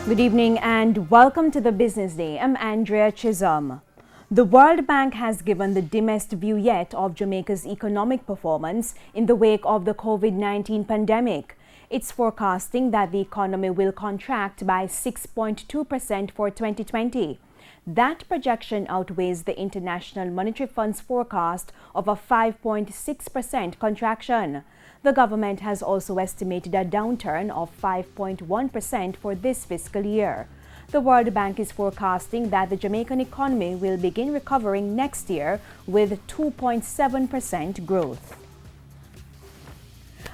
Good evening and welcome to the Business Day. I'm Andrea Chisholm. The World Bank has given the dimmest view yet of Jamaica's economic performance in the wake of the COVID-19 pandemic. It's forecasting that the economy will contract by 6.2% for 2020. That projection outweighs the International Monetary Fund's forecast of a 5.6% contraction. The government has also estimated a downturn of 5.1% for this fiscal year. The World Bank is forecasting that the Jamaican economy will begin recovering next year with 2.7% growth.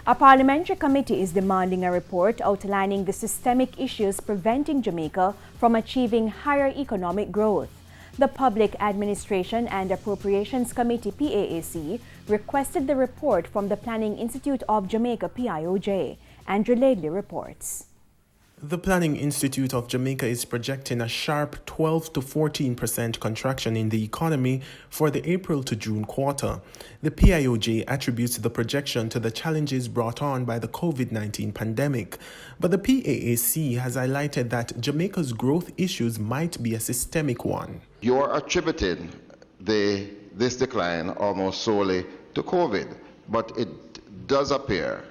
A parliamentary committee is demanding a report outlining the systemic issues preventing Jamaica from achieving higher economic growth. The Public Administration and Appropriations Committee, PAAC, requested the report from the Planning Institute of Jamaica, PIOJ. Andrew Laidley reports. The Planning Institute of Jamaica is projecting a sharp 12 to 14% contraction in the economy for the April to June quarter. The PIOJ attributes the projection to the challenges brought on by the COVID-19 pandemic. But the PAAC has highlighted that Jamaica's growth issues might be a systemic one. You're attributing this decline almost solely to COVID, but it does appear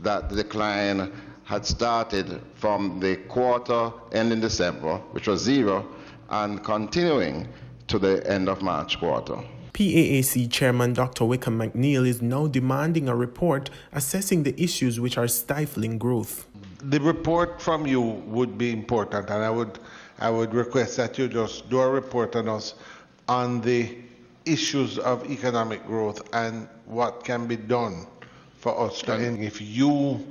that the decline had started from the quarter ending December, which was zero, and continuing to the end of March quarter. PAAC Chairman Dr. Wickham McNeil is now demanding a report assessing the issues which are stifling growth. The report from you would be important, and I would request that you just do a report on us on the issues of economic growth and what can be done for us to end. If you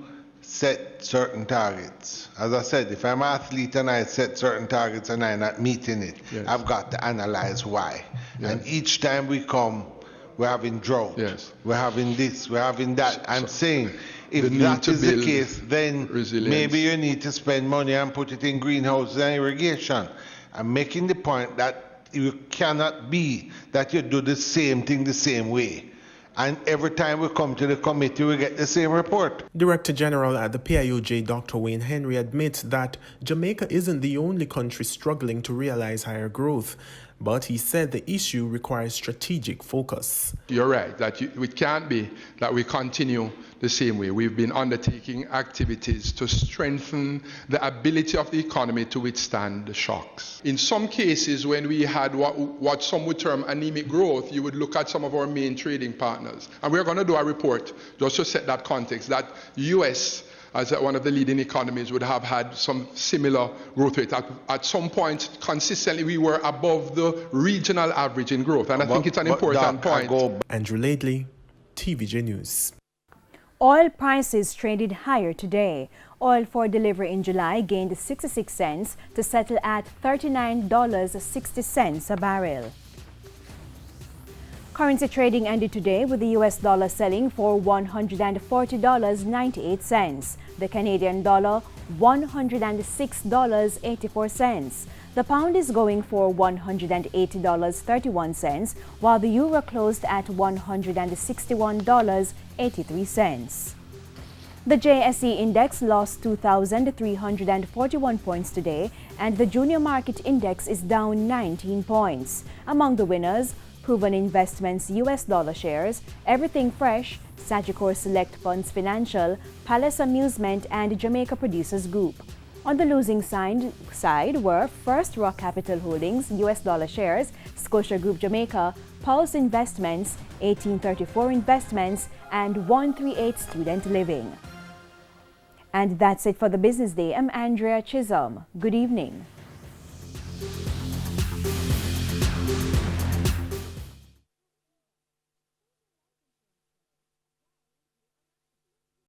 set certain targets. As I said, if I'm an athlete and I set certain targets and I'm not meeting it, yes, I've got to analyze why. Yes. And each time we come, we're having drought, yes, we're having this, we're having that. I'm saying, if that is the case, then maybe you need to spend money and put it in greenhouses and irrigation. I'm making the point that it cannot be that you do the same thing the same way. And every time we come to the committee, we get the same report. Director General at the PIOJ, Dr. Wayne Henry, admits that Jamaica isn't the only country struggling to realize higher growth, but he said the issue requires strategic focus. You're right, that it can't be that we continue the same way. We've been undertaking activities to strengthen the ability of the economy to withstand the shocks. In some cases, when we had what some would term anemic growth, you would look at some of our main trading partners. And we're going to do a report just to set that context, that the US, as one of the leading economies, would have had some similar growth rate. At some point, consistently, we were above the regional average in growth. And I think it's an important point. Andrew Laidley, TVJ News. Oil prices traded higher today. Oil for delivery in July gained 66 cents to settle at $39.60 a barrel. Currency trading ended today with the US dollar selling for $140.98, the Canadian dollar $106.84. The pound is going for $180.31, while the euro closed at $161.83. The JSE index lost 2,341 points today, and the junior market index is down 19 points. Among the winners, Proven Investments US dollar shares, Everything Fresh, Sagicor Select Funds Financial, Palace Amusement, and Jamaica Producers Group. On the losing side were First Rock Capital Holdings US dollar shares, Scotia Group Jamaica, Pulse Investments, 1834 Investments, and 138 Student Living. And that's it for the Business Day. I'm Andrea Chisholm. Good evening.